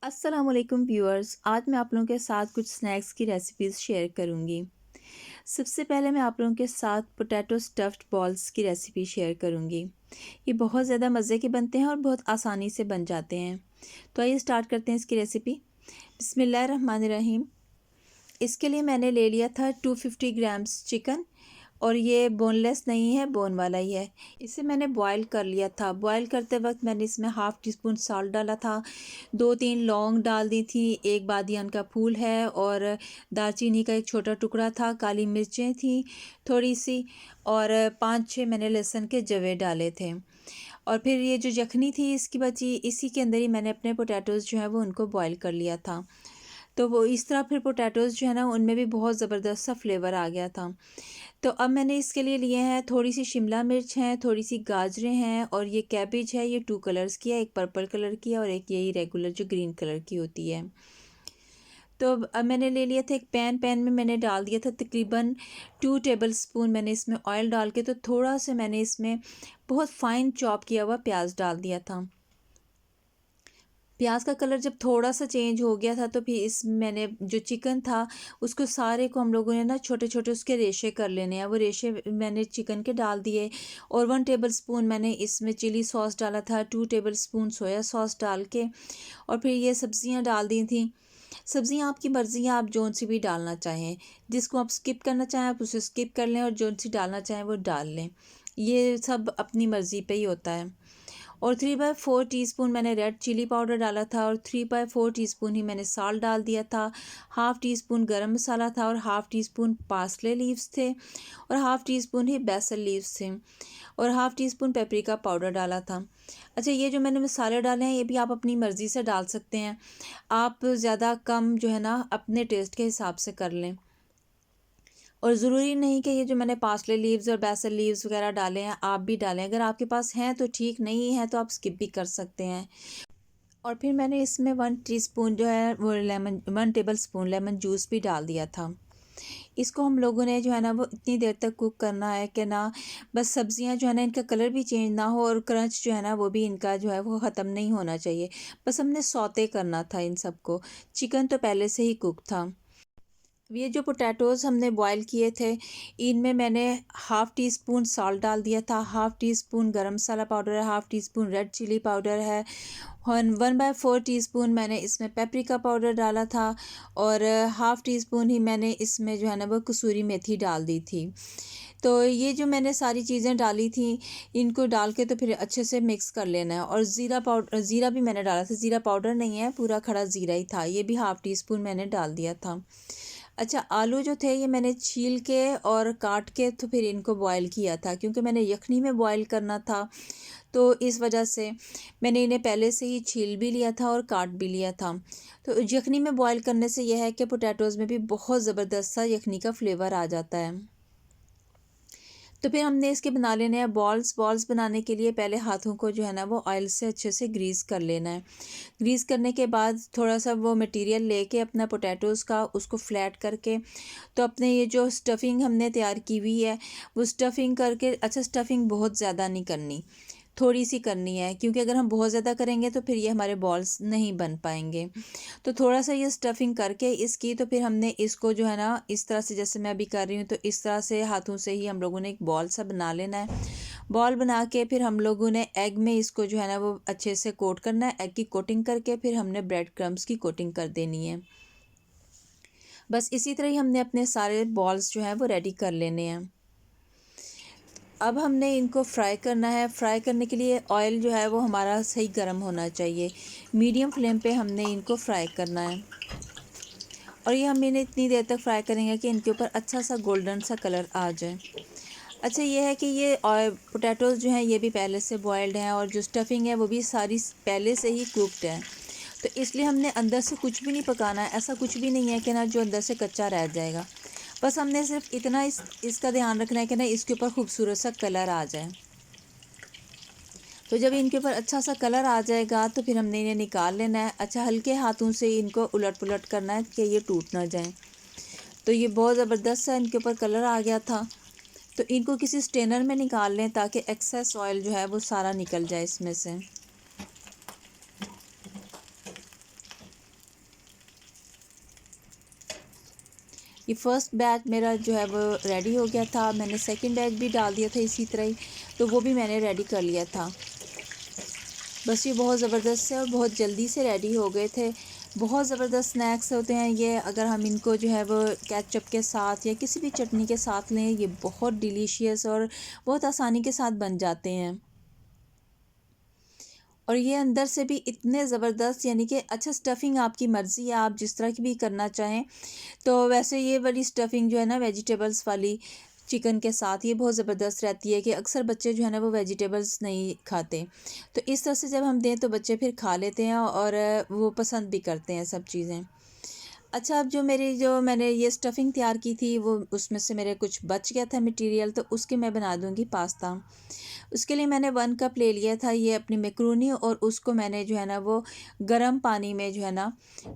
अस्सलामुअलैकुम व्यूअर्स। आज मैं आप लोगों के साथ कुछ स्नैक्स की रेसिपीज़ शेयर करूंगी। सबसे पहले मैं आप लोगों के साथ पोटैटो स्टफ़्ड बॉल्स की रेसिपी शेयर करूंगी। ये बहुत ज़्यादा मज़े के बनते हैं और बहुत आसानी से बन जाते हैं। तो आइए स्टार्ट करते हैं इसकी रेसिपी। बिस्मिल्लाहिर्रहमानिर्रहीम। इसके लिए मैंने ले लिया था 250 ग्राम्स चिकन, और ये बोनलेस नहीं है, बोन वाला ही है। इसे मैंने बॉईल कर लिया था। बॉईल करते वक्त मैंने इसमें हाफ़ टी स्पून सॉल्ट डाला था, 2-3 लौंग डाल दी थी, एक बादियान का फूल है और दालचीनी का एक छोटा टुकड़ा था, काली मिर्चें थी थोड़ी सी, और 5-6 मैंने लहसुन के जवे डाले थे। और फिर ये जो यखनी थी इसकी बची, इसी के अंदर ही मैंने अपने पोटैटोज़ जो है वो उनको बॉईल कर लिया था। तो वो इस तरह फिर पोटैटोज़ जो है ना, उनमें भी बहुत ज़बरदस्त सा फ्लेवर आ गया था। तो अब मैंने इसके लिए लिए हैं, थोड़ी सी शिमला मिर्च हैं, थोड़ी सी गाजरें हैं, और ये कैबेज है। ये 2 कलर्स की है, एक पर्पल कलर की है और एक यही रेगुलर जो ग्रीन कलर की होती है। तो अब मैंने ले लिया था एक पैन में मैंने डाल दिया था तकरीबन 2 टेबल स्पून। मैंने इसमें ऑयल डाल के, तो थोड़ा सा मैंने इसमें बहुत फाइन चॉप किया हुआ प्याज डाल दिया था। प्याज का कलर जब थोड़ा सा चेंज हो गया था, तो फिर इस मैंने जो चिकन था उसको सारे को हम लोगों ने ना छोटे छोटे उसके रेशे कर लेने हैं। वो रेशे मैंने चिकन के डाल दिए, और 1 टेबल स्पून मैंने इसमें चिली सॉस डाला था, 2 टेबल स्पून सोया सॉस डाल के, और फिर ये सब्ज़ियाँ डाल दी थी। सब्ज़ियाँ आपकी मर्ज़ी है, आप जौन सी भी डालना चाहें। जिसको आप स्किप करना चाहें आप उसे स्किप कर लें, और जौन सी डालना चाहें वो डाल लें। ये सब अपनी मर्ज़ी पे ही होता है। और 3/4 टीस्पून मैंने रेड चिली पाउडर डाला था, और 3/4 टीस्पून ही मैंने साल्ट डाल दिया था। हाफ़ टी स्पून गरम मसाला था, और half tea spoon parsley leaves थे, और हाफ़ टी स्पून ही बेसल लीव्स थे, और half tea spoon paprika powder डाला था। अच्छा, ये जो मैंने मसाले डाले हैं ये भी आप अपनी मर्ज़ी से डाल सकते हैं। आप ज़्यादा कम जो है ना अपने टेस्ट के हिसाब से कर लें। और ज़रूरी नहीं कि ये जो मैंने पार्सले लीव्स और बेसल लीव्स वगैरह डाले हैं आप भी डालें। अगर आपके पास हैं तो ठीक, नहीं है तो आप स्किप भी कर सकते हैं। और फिर मैंने इसमें 1 टीस्पून जो है वो 1 टेबल स्पून लेमन जूस भी डाल दिया था। इसको हम लोगों ने जो है ना वो इतनी देर तक कुक करना है कि ना बस सब्ज़ियां जो है ना इनका कलर भी चेंज ना हो, और क्रंच जो है ना वो भी इनका जो है वो ख़त्म नहीं होना चाहिए। बस हमने सौते करना था इन सबको। चिकन तो पहले से ही कुक था। ये जो पोटैटोज़ हमने बॉईल किए थे, इनमें मैंने हाफ़ टी स्पून सॉल्ट डाल दिया था, half teaspoon garam masala powder है, half teaspoon red chilli powder है, 1/4 टीस्पून मैंने इसमें पेपरिका पाउडर डाला था, और हाफ़ टी स्पून ही मैंने इसमें जो है ना वो कसूरी मेथी डाल दी थी। तो ये जो मैंने सारी चीज़ें डाली थी, इनको डाल के तो फिर अच्छे से मिक्स कर लेना है। और ज़ीरा भी मैंने डाला था, ज़ीरा पाउडर नहीं है, पूरा खड़ा ज़ीरा ही था, ये भी हाफ़ टी स्पून मैंने डाल दिया था। अच्छा, आलू जो थे ये मैंने छील के और काट के तो फिर इनको बॉईल किया था, क्योंकि मैंने यखनी में बॉईल करना था, तो इस वजह से मैंने इन्हें पहले से ही छील भी लिया था और काट भी लिया था। तो यखनी में बॉईल करने से यह है कि पोटैटोज़ में भी बहुत ज़बरदस्त सा यखनी का फ्लेवर आ जाता है। तो फिर हमने इसके बना लेने हैं बॉल्स। बॉल्स बनाने के लिए पहले हाथों को जो है ना वो ऑयल से अच्छे से ग्रीस कर लेना है। ग्रीस करने के बाद थोड़ा सा वो मटेरियल लेके अपना पोटैटोज़ का उसको फ्लैट करके, तो अपने ये जो स्टफ़िंग हमने तैयार की हुई है वो स्टफ़िंग करके, अच्छा स्टफ़िंग बहुत ज़्यादा नहीं करनी, थोड़ी सी करनी है, क्योंकि अगर हम बहुत ज़्यादा करेंगे तो फिर ये हमारे बॉल्स नहीं बन पाएंगे। तो थोड़ा सा ये स्टफ़िंग करके इसकी, तो फिर हमने इसको जो है ना इस तरह से, जैसे मैं अभी कर रही हूँ, तो इस तरह से हाथों से ही हम लोगों ने एक बॉल सा बना लेना है। बॉल बना के फिर हम लोगों ने एग में इसको जो है ना वो अच्छे से कोट करना है। एग की कोटिंग करके फिर हमने ब्रेड क्रम्स की कोटिंग कर देनी है। बस इसी तरह ही हमने अपने सारे बॉल्स जो हैं वो रेडी कर लेने हैं। अब हमने इनको फ्राई करना है। फ्राई करने के लिए ऑयल जो है वो हमारा सही गर्म होना चाहिए। मीडियम फ्लेम पे हमने इनको फ्राई करना है, और ये हम इन्हें इतनी देर तक फ्राई करेंगे कि इनके ऊपर अच्छा सा गोल्डन सा कलर आ जाए। अच्छा, ये है कि ये पोटैटोज़ जो हैं ये भी पहले से बॉयल्ड हैं, और जो स्टफ़िंग है वो भी सारी पहले से ही कुक्ड है। तो इसलिए हमने अंदर से कुछ भी नहीं पकाना है। ऐसा कुछ भी नहीं है कि ना जो अंदर से कच्चा रह जाएगा। बस हमने सिर्फ इतना इसका ध्यान रखना है कि ना इसके ऊपर खूबसूरत सा कलर आ जाए। तो जब इनके ऊपर अच्छा सा कलर आ जाएगा तो फिर हमने इन्हें निकाल लेना है। अच्छा, हल्के हाथों से इनको उलट पुलट करना है कि ये टूट ना जाए। तो ये बहुत ज़बरदस्त सा इनके ऊपर कलर आ गया था। तो इनको किसी स्ट्रेनर में निकाल लें ताकि एक्सेस ऑयल जो है वो सारा निकल जाए इसमें से। ये फ़र्स्ट बैच मेरा जो है वो रेडी हो गया था। मैंने सेकंड बैच भी डाल दिया था इसी तरह ही, तो वो भी मैंने रेडी कर लिया था। बस ये बहुत ज़बरदस्त से और बहुत जल्दी से रेडी हो गए थे। बहुत ज़बरदस्त स्नैक्स होते हैं ये, अगर हम इनको जो है वो केचप के साथ या किसी भी चटनी के साथ लें, ये बहुत डिलीशियस और बहुत आसानी के साथ बन जाते हैं। और ये अंदर से भी इतने ज़बरदस्त, यानी कि अच्छा स्टफ़िंग आपकी मर्ज़ी है, आप जिस तरह की भी करना चाहें। तो वैसे ये वाली स्टफ़िंग जो है ना वेजिटेबल्स वाली चिकन के साथ, ये बहुत ज़बरदस्त रहती है कि अक्सर बच्चे जो है ना वो वेजिटेबल्स नहीं खाते। तो इस तरह से जब हम दें तो बच्चे फिर खा लेते हैं और वो पसंद भी करते हैं सब चीज़ें। अच्छा, अब जो मैंने ये स्टफ़िंग तैयार की थी, वो उसमें से मेरे कुछ बच गया था मटीरियल, तो उसके मैं बना दूँगी पास्ता। उसके लिए मैंने 1 कप ले लिया था ये अपनी मैक्रोनी, और उसको मैंने जो है ना वो गर्म पानी में जो है ना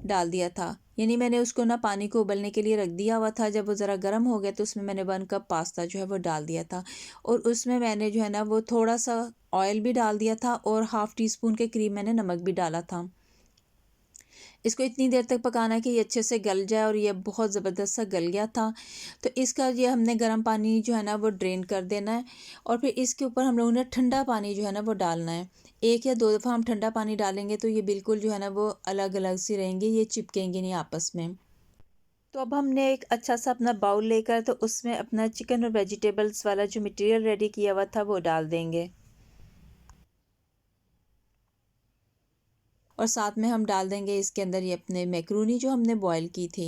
डाल दिया था। यानी मैंने उसको ना पानी को उबलने के लिए रख दिया हुआ था। जब वो ज़रा गर्म हो गया तो उसमें मैंने 1 कप पास्ता जो है वो डाल दिया था, और उसमें मैंने जो है ना वो थोड़ा-सा ऑयल भी डाल दिया था और हाफ़ टी स्पून के करीब मैंने नमक भी डाला था। इसको इतनी देर तक पकाना है कि ये अच्छे से गल जाए, और ये बहुत ज़बरदस्त सा गल गया था। तो इसका ये हमने गर्म पानी जो है ना वो ड्रेन कर देना है, और फिर इसके ऊपर हम लोगों ने ठंडा पानी जो है ना वो डालना है। 1 या 2 दफ़ा हम ठंडा पानी डालेंगे तो ये बिल्कुल जो है ना वो अलग-अलग सी रहेंगी, ये चिपकेंगी नहीं आपस में। तो अब हमने एक अच्छा सा अपना बाउल लेकर, तो उसमें अपना चिकन और वेजिटेबल्स वाला जो मटीरियल रेडी किया हुआ था वो डाल देंगे, और साथ में हम डाल देंगे इसके अंदर ये अपने मैक्रोनी जो हमने बॉयल की थी।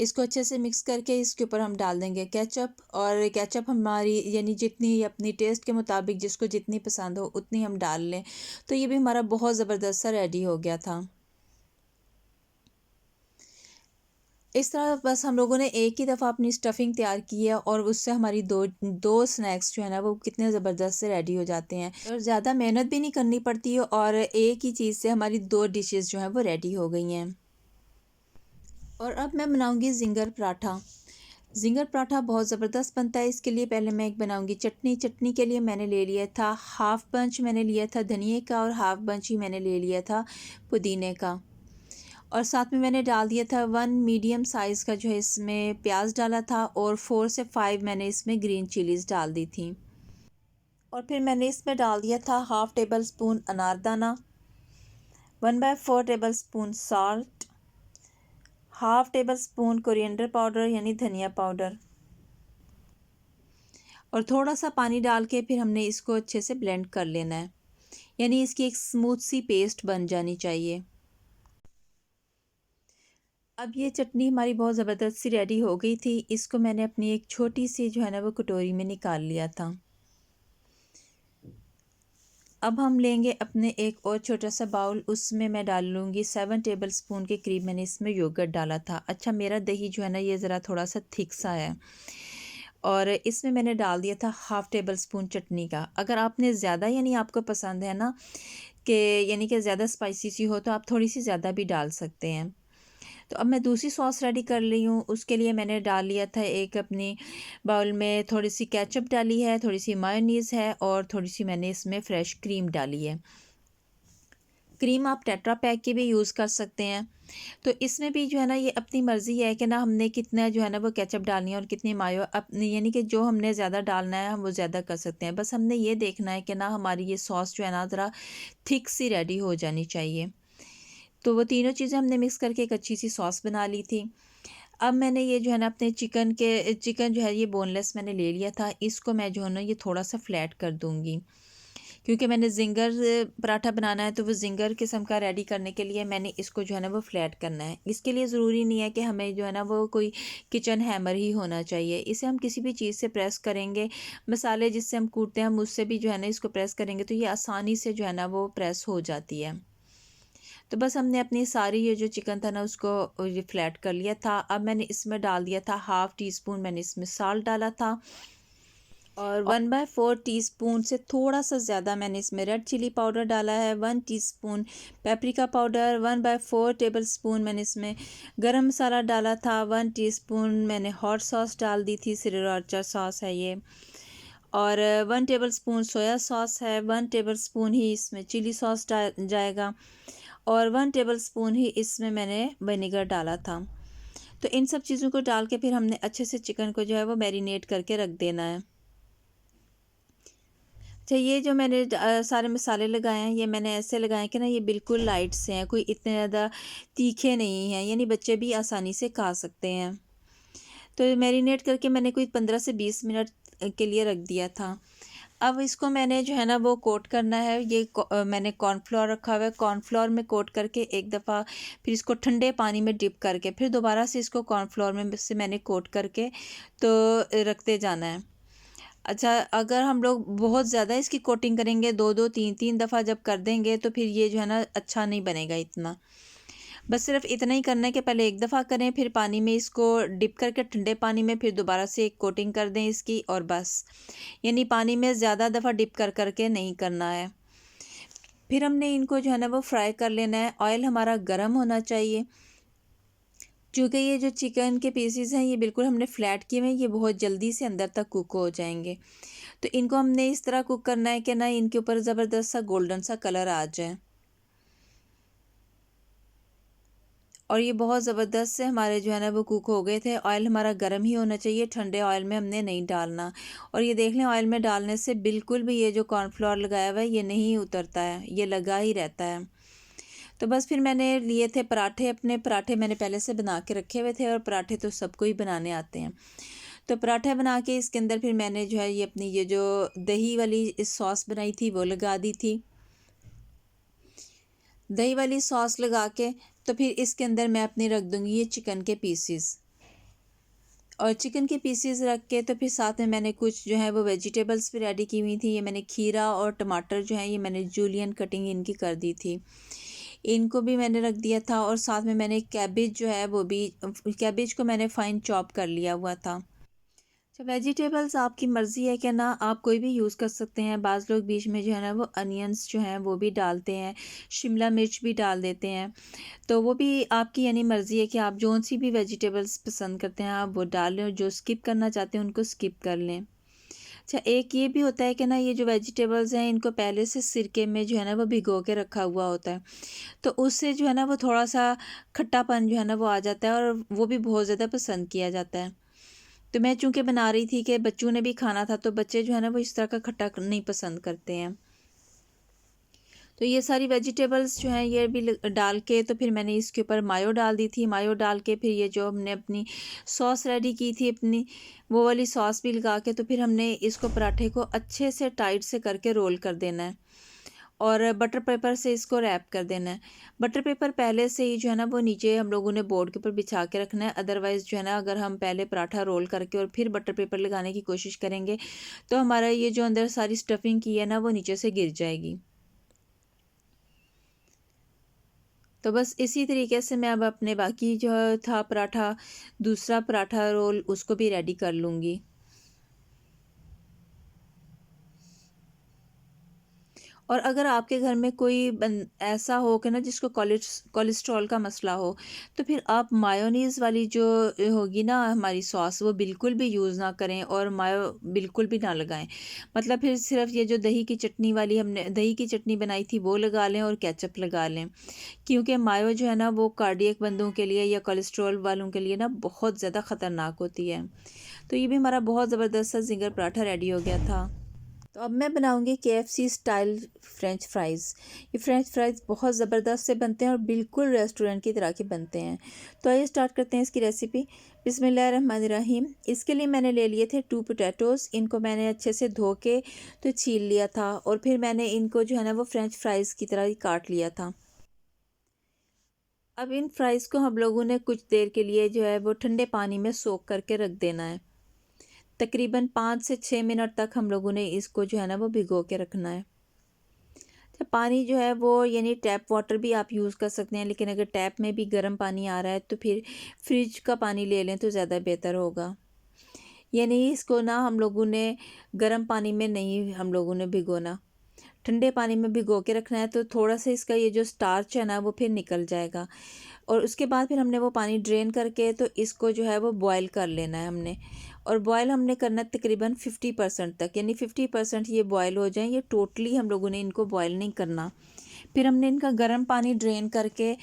इसको अच्छे से मिक्स करके इसके ऊपर हम डाल देंगे केचप, और केचप हमारी यानी जितनी अपनी टेस्ट के मुताबिक जिसको जितनी पसंद हो उतनी हम डाल लें। तो ये भी हमारा बहुत ज़बरदस्त सा रेडी हो गया था। इस तरह बस हम लोगों ने एक ही दफ़ा अपनी स्टफ़िंग तैयार की है, और उससे हमारी दो दो स्नैक्स जो है ना वो कितने ज़बरदस्त से रेडी हो जाते हैं, और ज़्यादा मेहनत भी नहीं करनी पड़ती है, और एक ही चीज़ से हमारी 2 डिशेज़ जो हैं वो रेडी हो गई हैं। और अब मैं बनाऊंगी ज़िंगर पराठा। ज़िंगर पराठा बहुत ज़बरदस्त बनता है। इसके लिए पहले मैं एक बनाऊंगी चटनी। चटनी के लिए मैंने ले लिया था हाफ़ बंच, मैंने लिया था धनिए का, और हाफ़ बंच ही मैंने ले लिया था पुदीने का। और साथ में मैंने डाल दिया था 1 मीडियम साइज़ का जो है इसमें प्याज डाला था, और 4 से 5 मैंने इसमें ग्रीन चिलीज़ डाल दी थी। और फिर मैंने इसमें डाल दिया था हाफ़ टेबल स्पून अनारदाना, 1/4 table spoon salt, half table spoon coriander powder यानी धनिया पाउडर, और थोड़ा सा पानी डाल के फिर हमने इसको अच्छे से ब्लेंड कर लेना है, यानी इसकी एक स्मूथ सी पेस्ट बन जानी चाहिए। अब ये चटनी हमारी बहुत ज़बरदस्त सी रेडी हो गई थी। इसको मैंने अपनी एक छोटी सी जो है ना वो कटोरी में निकाल लिया था। अब हम लेंगे अपने एक और छोटा सा बाउल, उसमें मैं डाल लूँगी 7 टेबल स्पून के करीब मैंने इसमें योगर्ट डाला था। अच्छा, मेरा दही जो है ना ये ज़रा थोड़ा सा थिक सा है, और इसमें मैंने डाल दिया था हाफ़ टेबल स्पून चटनी का। अगर आपने ज़्यादा यानी आपको पसंद है ना कि यानी कि ज़्यादा स्पाइसी सी हो, तो आप थोड़ी सी ज़्यादा भी डाल सकते हैं। तो अब मैं दूसरी सॉस रेडी कर ली हूँ। उसके लिए मैंने डाल लिया था एक अपनी बाउल में थोड़ी सी केचप डाली है, थोड़ी सी मायोनीज़ है, और थोड़ी सी मैंने इसमें फ़्रेश क्रीम डाली है। क्रीम आप टेट्रा पैक की भी यूज़ कर सकते हैं। तो इसमें भी जो है ना ये अपनी मर्ज़ी है कि ना हमने कितना जो है ना वो केचप डालनी है और कितनी मायो, अपनी यानी कि जो हमने ज़्यादा डालना है हम वो ज़्यादा कर सकते हैं। बस हमने ये देखना है कि ना हमारी ये सॉस जो है ना ज़रा थिक सी रेडी हो जानी चाहिए। तो वो तीनों चीज़ें हमने मिक्स करके एक अच्छी सी सॉस बना ली थी। अब मैंने ये जो है ना अपने चिकन जो है ये बोनलेस मैंने ले लिया था। इसको मैं जो है ना ये थोड़ा-सा फ्लैट कर दूँगी, क्योंकि मैंने ज़िंगर पराठा बनाना है, तो वो ज़िंगर किस्म का रेडी करने के लिए मैंने इसको जो है ना वो फ्लैट करना है। इसके लिए ज़रूरी नहीं है कि हमें जो है ना वो कोई किचन हैमर ही होना चाहिए। इसे हम किसी भी चीज़ से प्रेस करेंगे, मसाले जिससे हम कूटते हैं हम उससे भी जो है ना इसको प्रेस करेंगे, तो ये आसानी से जो है ना वो प्रेस हो जाती है। तो बस हमने अपनी सारी ये जो चिकन था ना उसको ये फ्लैट कर लिया था। अब मैंने इसमें डाल दिया था हाफ़ टी स्पून, मैंने इसमें साल्ट डाला था, और 1/4 टीस्पून से थोड़ा सा ज़्यादा मैंने इसमें रेड चिली पाउडर डाला है। 1 teaspoon paprika powder, 1/4 table spoon मैंने इसमें गरम मसाला डाला था, 1 टीस्पून मैंने हॉट सॉस डाल दी थी, श्रीराचा सॉस है ये, और 1 टेबल स्पून सोया सॉस है, 1 टेबल स्पून ही इसमें चिली सॉस जाएगा, और 1 टेबल स्पून ही इसमें मैंने विनेगर डाला था। तो इन सब चीज़ों को डाल के फिर हमने अच्छे से चिकन को जो है वो मैरिनेट करके रख देना है। अच्छा, ये जो मैंने सारे मसाले लगाए हैं, ये मैंने ऐसे लगाए कि ना ये बिल्कुल लाइट से हैं, कोई इतने ज़्यादा तीखे नहीं हैं, यानी बच्चे भी आसानी से खा सकते हैं। तो मैरिनेट करके मैंने कोई 15 से 20 मिनट के लिए रख दिया था। अब इसको मैंने जो है ना वो कोट करना है। ये मैंने कॉर्नफ्लोर रखा हुआ है, कॉर्नफ्लोर में कोट करके एक दफ़ा फिर इसको ठंडे पानी में डिप करके फिर दोबारा से इसको कॉर्नफ्लोर में से मैंने कोट करके तो रखते जाना है। अच्छा, अगर हम लोग बहुत ज़्यादा इसकी कोटिंग करेंगे, 2-2 3-3 दफ़ा जब कर देंगे तो फिर ये जो है ना अच्छा नहीं बनेगा इतना। बस सिर्फ इतना ही करना है कि पहले एक दफ़ा करें, फिर पानी में इसको डिप करके ठंडे पानी में फिर दोबारा से एक कोटिंग कर दें इसकी, और बस। यानी पानी में ज़्यादा दफ़ा डिप कर करके नहीं करना है। फिर हमने इनको जो है ना वो फ्राई कर लेना है। ऑयल हमारा गर्म होना चाहिए, क्योंकि ये जो चिकन के पीसेस हैं ये बिल्कुल हमने फ्लैट किए हुए हैं, ये बहुत जल्दी से अंदर तक कुक हो जाएंगे। तो इनको हमने इस तरह कुक करना है कि ना इनके ऊपर ज़बरदस्त सा गोल्डन सा कलर आ जाए, और ये बहुत ज़बरदस्त से हमारे जो है ना वो कुक हो गए थे। ऑयल हमारा गर्म ही होना चाहिए, ठंडे ऑयल में हमने नहीं डालना। और ये देख लें, ऑयल में डालने से बिल्कुल भी ये जो कॉर्नफ्लोर लगाया हुआ है ये नहीं उतरता है, ये लगा ही रहता है। तो बस फिर मैंने लिए थे पराठे, अपने पराठे मैंने पहले से बना के रखे हुए थे, और पराठे तो सबको ही बनाने आते हैं। तो पराठा बना के इसके अंदर फिर मैंने जो है ये अपनी ये जो दही वाली सॉस बनाई थी वो लगा दी थी। दही वाली सॉस लगा के तो फिर इसके अंदर मैं अपनी रख दूँगी ये चिकन के पीसेस, और चिकन के पीसेस रख के तो फिर साथ में मैंने कुछ जो है वो वेजिटेबल्स भी रेडी की हुई थी। ये मैंने खीरा और टमाटर जो है ये मैंने जूलियन कटिंग इनकी कर दी थी, इनको भी मैंने रख दिया था। और साथ में मैंने कैबेज जो है वो भी, कैबेज को मैंने फाइन चॉप कर लिया हुआ था। अच्छा, वेजिटेबल्स आपकी मर्ज़ी है कि ना आप कोई भी यूज़ कर सकते हैं। बाज़ लोग बीच में जो है ना वो अनियंस जो हैं वो भी डालते हैं, शिमला मिर्च भी डाल देते हैं। तो वो भी आपकी यानी मर्ज़ी है कि आप जौन सी भी वेजिटेबल्स पसंद करते हैं आप वो डाल लें, और जो स्किप करना चाहते हैं उनको स्किप कर लें। अच्छा, एक ये भी होता है कि ना ये जो वेजिटेबल्स हैं इनको पहले से सिरके में जो है ना वो भिगो के रखा हुआ होता है, तो उससे जो है ना वो थोड़ा-सा खट्टापन जो है ना वो आ जाता है, और वो भी बहुत ज़्यादा पसंद किया जाता है। तो मैं चूँकि बना रही थी कि बच्चों ने भी खाना था, तो बच्चे जो है ना वो इस तरह का खट्टा नहीं पसंद करते हैं। तो ये सारी वेजिटेबल्स जो हैं ये भी डाल के तो फिर मैंने इसके ऊपर मायो डाल दी थी। मायो डाल के फिर ये जो हमने अपनी सॉस रेडी की थी अपनी, वो वाली सॉस भी लगा के तो फिर हमने इसको पराठे को अच्छे से टाइट से करके रोल कर देना है, और बटर पेपर से इसको रैप कर देना है। बटर पेपर पहले से ही जो है ना वो नीचे हम लोगों ने बोर्ड के ऊपर बिछा के रखना है, अदरवाइज़ जो है ना अगर हम पहले पराठा रोल करके और फिर बटर पेपर लगाने की कोशिश करेंगे तो हमारा ये जो अंदर सारी स्टफिंग की है ना वो नीचे से गिर जाएगी। तो बस इसी तरीके से मैं अब अपने बाकी जो था पराठा, दूसरा पराठा रोल उसको भी रेडी कर लूँगी। और अगर आपके घर में कोई ऐसा हो कि ना जिसको कोलेस्ट्रॉल का मसला हो, तो फिर आप मायोनीज़ वाली जो होगी ना हमारी सॉस वो बिल्कुल भी यूज़ ना करें, और मायो बिल्कुल भी ना लगाएं। मतलब फिर सिर्फ ये जो दही की चटनी वाली हमने दही की चटनी बनाई थी वो लगा लें, और केचप लगा लें, क्योंकि मायो जो है ना वो कार्डियक बंदों के लिए या कोलेस्ट्रॉल वालों के लिए ना बहुत ज़्यादा ख़तरनाक होती है। तो ये भी हमारा बहुत ज़बरदस्त सा ज़िंगर पराठा रेडी हो गया था। तो अब मैं बनाऊंगी केएफसी स्टाइल फ्रेंच फ्राइज़। ये फ्रेंच फ्राइज़ बहुत ज़बरदस्त से बनते हैं और बिल्कुल रेस्टोरेंट की तरह के बनते हैं। तो आइए स्टार्ट करते हैं इसकी रेसिपी। बिस्मिल्लाहिर्रहमानिर्रहीम। इसके लिए मैंने ले लिए थे 2 पोटैटोज़। इनको मैंने अच्छे से धो के तो छील लिया था, और फिर मैंने इनको जो है ना वो फ्रेंच फ्राइज़ की तरह ही काट लिया था। अब इन फ्राइज़ को हम लोगों ने कुछ देर के लिए जो है वो ठंडे पानी में सोक करके रख देना है। तकरीबन 5 से 6 मिनट तक हम लोगों ने इसको जो है ना वो भिगो के रखना है। तो पानी जो है वो यानी टैप वाटर भी आप यूज़ कर सकते हैं, लेकिन अगर टैप में भी गर्म पानी आ रहा है तो फिर फ्रिज का पानी ले लें तो ज़्यादा बेहतर होगा। यानी इसको ना हम लोगों ने गर्म पानी में नहीं हम लोगों ने भिगोना, ठंडे पानी में भिगो के रखना है, तो थोड़ा सा इसका ये जो स्टार्च है ना वो फिर निकल जाएगा। और उसके बाद फिर हमने वो पानी ड्रेन करके तो इसको जो है वो बॉयल कर लेना है हमने, और बॉयल हमने करना है तकरीबन 50% तक, यानी 50% ये बॉयल हो जाएं। ये टोटली हम लोगों ने इनको बॉयल नहीं करना, फिर हमने इनका गर्म पानी ड्रेन करके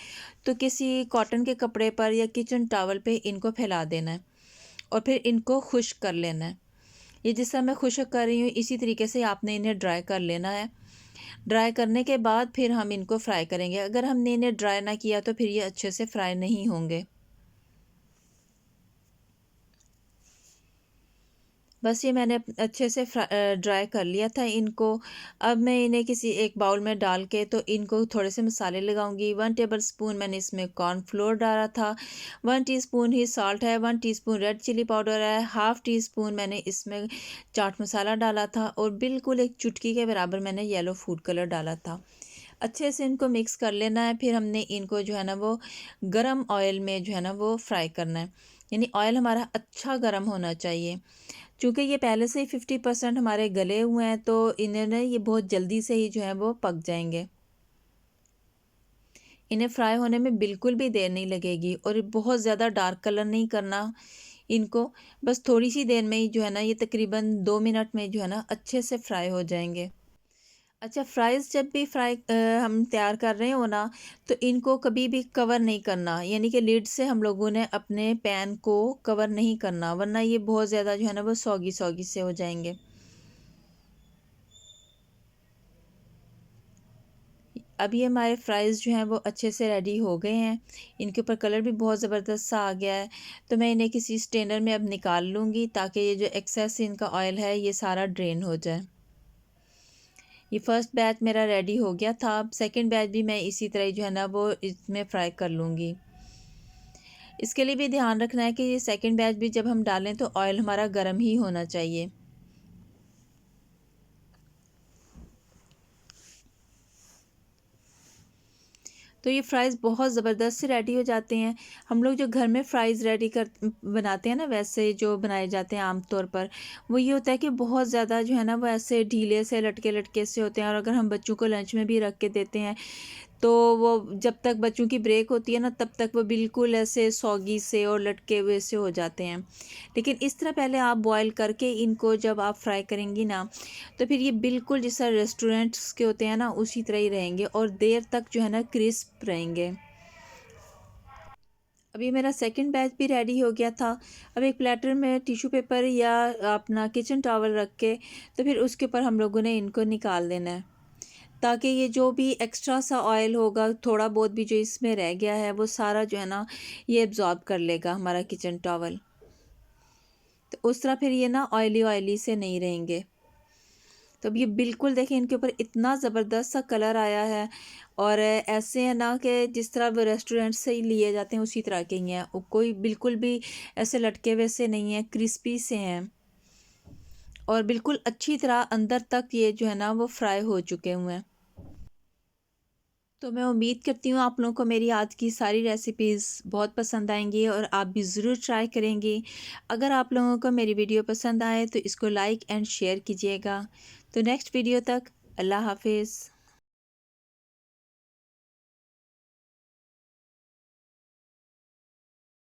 तो किसी कॉटन के कपड़े पर या किचन टॉवल पे इनको फैला देना है और फिर इनको खुश्क कर लेना है। ये जिस तरह मैं खुश्क कर रही हूँ इसी तरीके से आपने इन्हें ड्राई कर लेना है। ड्राई करने के बाद फिर हम इनको फ्राई करेंगे। अगर हमने इन्हें ड्राई ना किया तो फिर ये अच्छे से फ्राई नहीं होंगे। बस ये मैंने अच्छे से ड्राई कर लिया था इनको। अब मैं इन्हें किसी एक बाउल में डाल के तो इनको थोड़े से मसाले लगाऊंगी। 1 टेबल स्पून मैंने इसमें कॉर्नफ्लोर डाला था, 1 टीस्पून ही सॉल्ट है, 1 टीस्पून रेड चिली पाउडर है, हाफ़ टी स्पून मैंने इसमें चाट मसाला डाला था और बिल्कुल एक चुटकी के बराबर मैंने येलो फूड कलर डाला था। अच्छे से इनको मिक्स कर लेना है। फिर हमने इनको जो है ना वो गरम ऑयल में जो है ना वो फ्राई करना है, यानी ऑयल हमारा अच्छा गरम होना चाहिए। चूँकि ये पहले से ही 50% हमारे गले हुए हैं तो इन्हें ना ये बहुत जल्दी से ही जो है वो पक जाएंगे। इन्हें फ्राई होने में बिल्कुल भी देर नहीं लगेगी और बहुत ज़्यादा डार्क कलर नहीं करना इनको। बस थोड़ी सी देर में ही जो है ना ये तकरीबन 2 मिनट में जो है ना अच्छे से फ्राई हो जाएंगे। अच्छा, फ्राइज़ जब भी हम तैयार कर रहे हो ना तो इनको कभी भी कवर नहीं करना, यानी कि लिड से हम लोगों ने अपने पैन को कवर नहीं करना, वरना ये बहुत ज़्यादा जो है ना वो सौगी सौगी से हो जाएंगे। अब ये हमारे फ्राइज़ जो हैं वो अच्छे से रेडी हो गए हैं। इनके ऊपर कलर भी बहुत ज़बरदस्त सा आ गया है। तो मैं इन्हें किसी स्ट्रेनर में अब निकाल लूँगी ताकि ये जो एक्सेस इनका ऑयल है ये सारा ड्रेन हो जाए। ये फ़र्स्ट बैच मेरा रेडी हो गया था। अब सेकंड बैच भी मैं इसी तरह जो है ना वो इसमें फ्राई कर लूँगी। इसके लिए भी ध्यान रखना है कि ये सेकंड बैच भी जब हम डालें तो ऑयल हमारा गर्म ही होना चाहिए। तो ये फ्राइज़ बहुत ज़बरदस्त से रेडी हो जाते हैं। हम लोग जो घर में फ़्राइज़ रेडी कर बनाते हैं ना, वैसे जो बनाए जाते हैं आम तौर पर, वो ये होता है कि बहुत ज़्यादा जो है ना वो ऐसे ढीले से लटके-लटके से होते हैं और अगर हम बच्चों को लंच में भी रख के देते हैं तो वो जब तक बच्चों की ब्रेक होती है ना तब तक वो बिल्कुल ऐसे सौगी से और लटके हुए से हो जाते हैं। लेकिन इस तरह पहले आप बॉईल करके इनको जब आप फ्राई करेंगी ना तो फिर ये बिल्कुल जैसा रेस्टोरेंट्स के होते हैं ना उसी तरह ही रहेंगे और देर तक जो है ना क्रिस्प रहेंगे। अभी मेरा सेकंड बैच भी रेडी हो गया था। अब एक प्लेटर में टिश्यू पेपर या अपना किचन टॉवल रख के तो फिर उसके ऊपर हम लोगों ने इनको निकाल देना है ताकि ये जो भी एक्स्ट्रा सा ऑयल होगा, थोड़ा बहुत भी जो इसमें रह गया है वो सारा जो है ना ये एब्जॉर्ब कर लेगा हमारा किचन टॉवल। तो उस तरह फिर ये ना ऑयली ऑयली से नहीं रहेंगे। तो अब ये बिल्कुल देखें इनके ऊपर इतना ज़बरदस्त सा कलर आया है और ऐसे है ना कि जिस तरह वो रेस्टोरेंट से ही लिए जाते हैं उसी तरह के ही हैं। कोई बिल्कुल भी ऐसे लटके हुए से नहीं है, क्रिस्पी से हैं और बिल्कुल अच्छी तरह अंदर तक ये जो है ना वो फ्राई हो चुके हुए हैं। तो मैं उम्मीद करती हूँ आप लोगों को मेरी आज की सारी रेसिपीज़ बहुत पसंद आएंगी और आप भी ज़रूर ट्राई करेंगी। अगर आप लोगों को मेरी वीडियो पसंद आए तो इसको लाइक एंड शेयर कीजिएगा। तो नेक्स्ट वीडियो तक अल्लाह हाफिज़।